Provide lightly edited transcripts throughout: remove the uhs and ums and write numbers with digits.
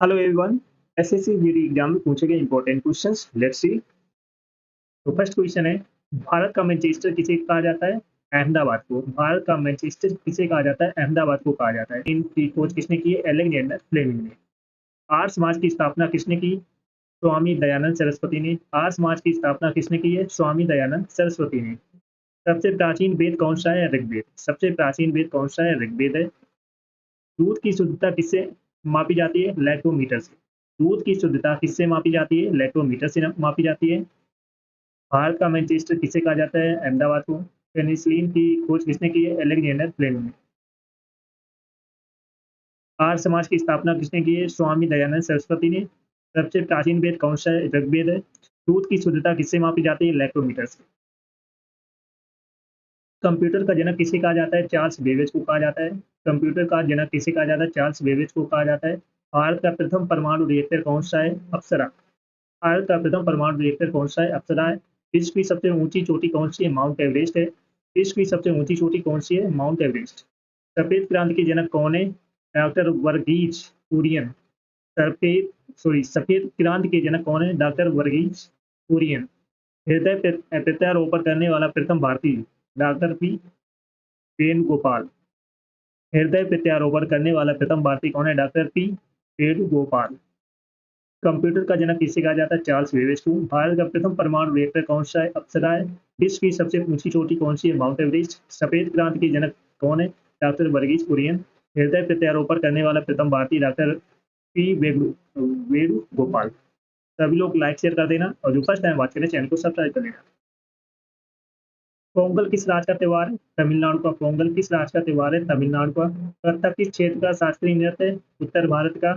Hello everyone. SSC GD exam में पूछे गए इंपॉर्टेंट क्वेश्चंस लेट्स सी। तो फर्स्ट क्वेश्चन है, भारत का मैनचेस्टर किसे कहा जाता है? अहमदाबाद को। भारत का मैनचेस्टर किसे कहा जाता है? अहमदाबाद को कहा जाता है। इनकी खोज किसने की है? एलेक्जेंडर फ्लेमिंग ने। आर्य समाज की स्थापना किसने की? स्वामी दयानंद सरस्वती ने। आर्य समाज की स्थापना किसने की है? स्वामी दयानंद सरस्वती ने। सबसे प्राचीन वेद कौन सा है? ऋग्वेद। सबसे प्राचीन वेद कौन सा है? ऋग्वेद है। दूध की शुद्धता किससे मापी जाती है? लैक्टोमीटर से। दूध की शुद्धता किससे मापी जाती है? लैक्टोमीटर से मापी जाती है। भारत का मैनचेस्टर किसे कहा जाता है? अहमदाबाद को। पेनिसिलिन की खोज किसने की है? एलेक्जेंडर फ्लेमिंग ने। आर्य समाज की स्थापना किसने की है? स्वामी दयानंद सरस्वती ने। सबसे प्राचीन वेद कौन सा है? ऋग्वेद है। दूध की शुद्धता किससे मापी जाती है? लैक्टोमीटर से। कंप्यूटर का जनक किसे कहा जाता है? चार्ल्स बेबेज को कहा जाता है। कंप्यूटर का जनक किसे कहा जाता है? चार्ल्स बेबेज को कहा जाता है। भारत का प्रथम परमाणु रिएक्टर कौन सा है? अप्सरा। भारत का प्रथम परमाणु रिएक्टर कौन सा है? अप्सरा है। विश्व की सबसे ऊंची चोटी कौन सी है? माउंट एवरेस्ट है। विश्व की सबसे ऊंची चोटी कौन सी है? Mount Everest. सफेद क्रांति के जनक कौन है? डॉक्टर वर्गीज कुरियन। सफेद सफेद क्रांति के जनक कौन है? डॉक्टर वर्गीज कुरियन। हृदय प्रत्यारोपण करने वाला प्रथम भारतीय? Doctor P Venugopal. हृदय प्रत्यारोपण करने वाला प्रथम भारतीय कौन है? Doctor P Venugopal. कंप्यूटर का जनक किसे कहा जाता है? चार्ल्स बेबेज को। भारत का प्रथम परमाणु रिएक्टर कौन सा है? अप्सरा है। विश्व की सबसे ऊंची चोटी कौन सी है? Mount Everest. सफेद क्रांति के जनक कौन है? डॉक्टर वर्गीज कुरियन। हृदय प्रत्यारोपण करने वाला प्रथम भारतीय? Doctor P Venugopal. सभी लोग लाइक शेयर कर देना और जो फर्स्ट टाइम वॉच करें चैनल को सब्सक्राइब कर लेना। पोंगल किस राज्य का त्योहार है? तमिलनाडु का। पोंगल किस राज्य का त्योहार है? तमिलनाडु का। कथक किस क्षेत्र का शास्त्रीय नृत्य है? उत्तर भारत का।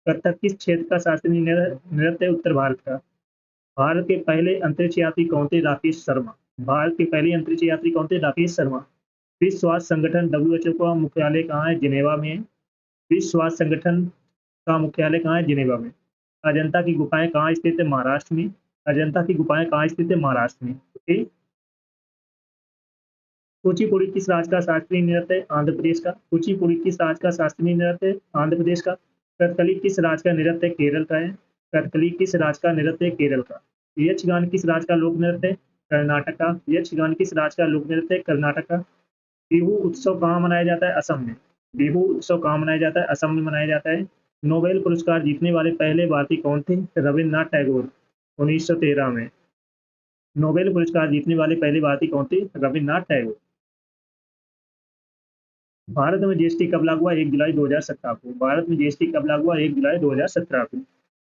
कथक किस क्षेत्र का शास्त्रीय नृत्य है? उत्तर भारत का। भारत के पहले अंतरिक्ष यात्री कौन थे? राकेश शर्मा। भारत के पहले अंतरिक्ष यात्री कौन थे? राकेश शर्मा। विश्व स्वास्थ्य संगठन डब्ल्यूएचओ का मुख्यालय कहाँ है? जिनेवा में है। विश्व स्वास्थ्य संगठन का मुख्यालय कहाँ है? जिनेवा में। अजंता की गुफाएं कहाँ स्थित है? महाराष्ट्र में। अजंता की गुफाएं कहाँ स्थित है? महाराष्ट्र में। ओके। कुचिपुड़ी किस राज्य का शास्त्रीय नृत्य है? आंध्र प्रदेश का। कुचिपुड़ी किस राज्य का शास्त्रीय नृत्य है? आंध्र प्रदेश का। कथकली किस राज्य का नृत्य है? केरल का है। कथकली किस राज्य का नृत्य है? केरल का। यक्षगान किस राज्य का लोक नृत्य है? कर्नाटक का। यक्षगान किस राज्य का लोक नृत्य है? कर्नाटक का। बिहू उत्सव कहाँ मनाया जाता है? असम में। बिहू उत्सव कहाँ मनाया जाता है? असम में मनाया जाता है। नोबेल पुरस्कार जीतने वाले पहले भारतीय कौन थे? रविन्द्रनाथ टैगोर। 1913 में। नोबेल पुरस्कार जीतने वाले पहले भारतीय कौन थे? रविन्द्रनाथ टैगोर। भारत में जीएसटी कब लागू हुआ? 1 जुलाई 2017 को। भारत में जीएसटी कब लागू हुआ? 1 जुलाई 2017 को।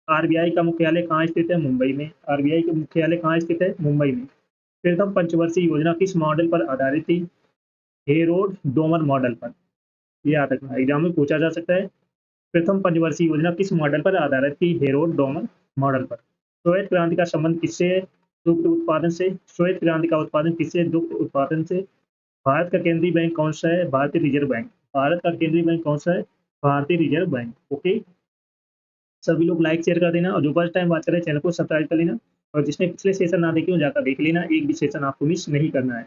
आरबीआई का मुख्यालय कहाँ स्थित है? मुंबई में। आरबीआई का मुख्यालय कहाँ स्थित है? मुंबई में। प्रथम पंचवर्षीय योजना किस मॉडल पर आधारित थी? हेरोड डोमर मॉडल पर। ये याद रखना, एग्जाम में पूछा जा सकता है। प्रथम पंचवर्षीय योजना किस मॉडल पर आधारित थी? हेरोड डोमर मॉडल पर। श्वेत क्रांति का संबंध किससे है? दुग्ध उत्पादन से। श्वेत क्रांति का उत्पादन किससे? दुग्ध उत्पादन से। भारत का केंद्रीय बैंक कौन सा है? भारतीय रिजर्व बैंक। भारत का केंद्रीय बैंक कौन सा है? भारतीय रिजर्व बैंक। ओके। सभी लोग लाइक शेयर कर देना और जो फर्स्ट टाइम बात करें चैनल को सब्सक्राइब कर लेना और जिसने पिछले सेशन ना देखे हो जाकर देख लेना, एक भी सेशन आपको मिस नहीं करना है।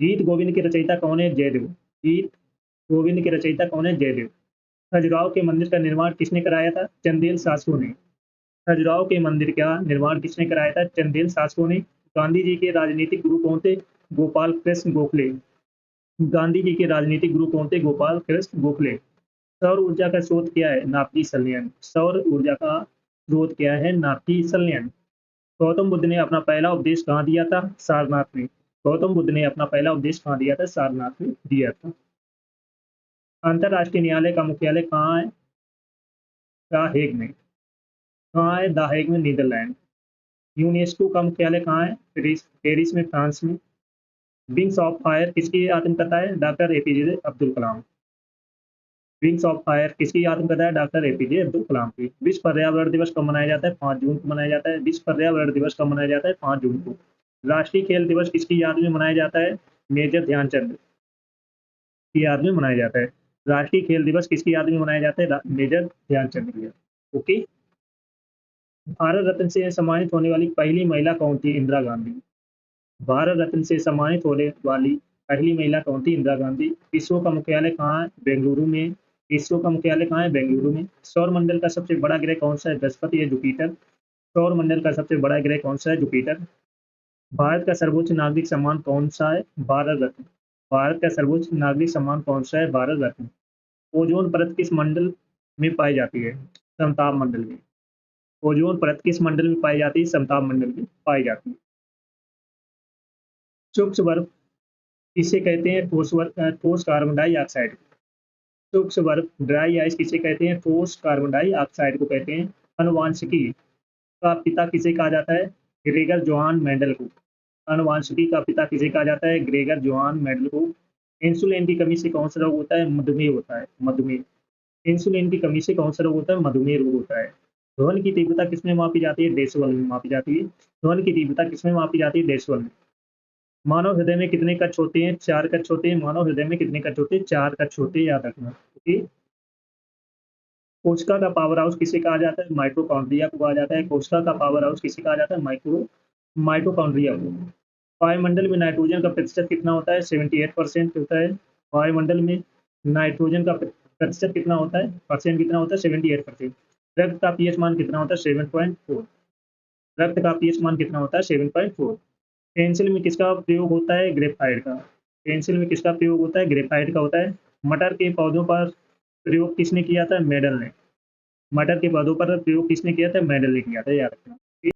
गीत गोविंद के रचयिता कौन है? जयदेव। गीत गोविंद के रचयिता कौन है? जयदेव। खजुराहो के मंदिर का निर्माण किसने कराया था? चंदेल शासकों ने। खजुराहो के मंदिर का निर्माण किसने कराया था? चंदेल शासकों ने। गांधी जी के राजनीतिक गुरु कौन थे? गोपाल कृष्ण गोखले। गांधी जी के राजनीतिक गुरु कौन थे? गोपाल कृष्ण गोखले। सौर ऊर्जा का स्रोत क्या है? नाभिकीय संलयन। सौर ऊर्जा का स्रोत क्या है? नाभिकीय संलयन। गौतम बुद्ध ने अपना पहला उपदेश कहाँ दिया था? सारनाथ में। गौतम बुद्ध ने अपना पहला उपदेश कहाँ दिया था? सारनाथ में दिया था। अंतरराष्ट्रीय न्यायालय का मुख्यालय कहाँ है? द हेग में। कहाँ है? द हेग में, नीदरलैंड। यूनेस्को का मुख्यालय कहाँ है? पेरिस। पेरिस में, फ्रांस में। विंग्स ऑफ फायर किसकी आत्मकथा है? Doctor APJ Abdul Kalam. Wings of fire किसकी आत्मकथा है? डॉक्टर एपीजे अब्दुल कलाम की। विश्व पर्यावरण दिवस कब मनाया जाता है? 5 जून को मनाया जाता है। विश्व पर्यावरण दिवस कब मनाया जाता है? 5 जून को। राष्ट्रीय खेल दिवस किसकी याद में मनाया जाता है? मेजर ध्यानचंद की याद में मनाया जाता है। राष्ट्रीय खेल दिवस किसकी याद में मनाया जाता है? मेजर ध्यानचंद की याद। ओके। भारत रत्न से सम्मानित होने वाली पहली महिला कौन थी? इंदिरा गांधी। भारत रत्न से सम्मानित होने वाली पहली महिला कौन थी? इंदिरा गांधी। इसरो का मुख्यालय कहाँ है? बेंगलुरु में। इसरो का मुख्यालय कहाँ है? बेंगलुरु में। सौर मंडल का सबसे बड़ा ग्रह कौन सा है? बृहस्पति या जुपिटर? सौर मंडल का सबसे बड़ा ग्रह कौन सा है? जुपिटर। भारत का सर्वोच्च नागरिक सम्मान कौन सा है? भारत रत्न। भारत का सर्वोच्च नागरिक सम्मान कौन सा है? भारत रत्न। ओजोन परत किस मंडल में पाई जाती है? समताप मंडल में। ओजोन परत किस मंडल में पाई जाती है? समताप मंडल में पाई जाती है। सूक्ष्म बर्फ किसे कहते हैं? ठोस कार्बन डाइऑक्साइड। सूक्ष्म बर्फ ड्राई आइस किसे कहते हैं? ठोस कार्बन डाइऑक्साइड को कहते हैं। आनुवांशिकी का पिता किसे कहा जाता है? ग्रेगर जोहान मेंडल को। आनुवांशिकी का पिता किसे कहा जाता है? ग्रेगर जोहान मेंडल को। इंसुलिन की कमी से कौन सा रोग होता है? मधुमेह होता है। मधुमेह। इंसुलिन की कमी से कौन सा रोग होता है? मधुमेह रोग होता है। ध्वनि की तीव्रता किसमें मापी जाती है? डेसिबल में मापी जाती है। ध्वनि की तीव्रता किसमें मापी जाती है? डेसिबल में। मानव हृदय में कितने कक्ष होते हैं? 4 कक्ष होते हैं। मानव हृदय में कितने कक्ष होते हैं? 4 कक्ष होते हैं, याद रखना। ओके। कोशिका का पावर हाउस किसे कहा जाता है? माइटोकॉन्ड्रिया को कहा जाता है। कोशिका का पावर हाउस किसे कहा जाता है? माइटोकॉन्ड्रिया को। वायुमंडल में नाइट्रोजन का प्रतिशत कितना होता है? 78% होता है। वायुमंडल में नाइट्रोजन का प्रतिशत कितना होता है? परसेंट कितना होता है? 78%। रक्त का पीएच मान कितना होता है? 7.4। रक्त का पीएच मान कितना होता है? 7.4। पेंसिल में किसका प्रयोग होता है? ग्रेफाइट का। पेंसिल में किसका प्रयोग होता है? ग्रेफाइट का होता है। मटर के पौधों पर प्रयोग किसने किया था? मेडल ने। मटर के पौधों पर प्रयोग किसने किया था? मेडल ने किया था, याद रखना।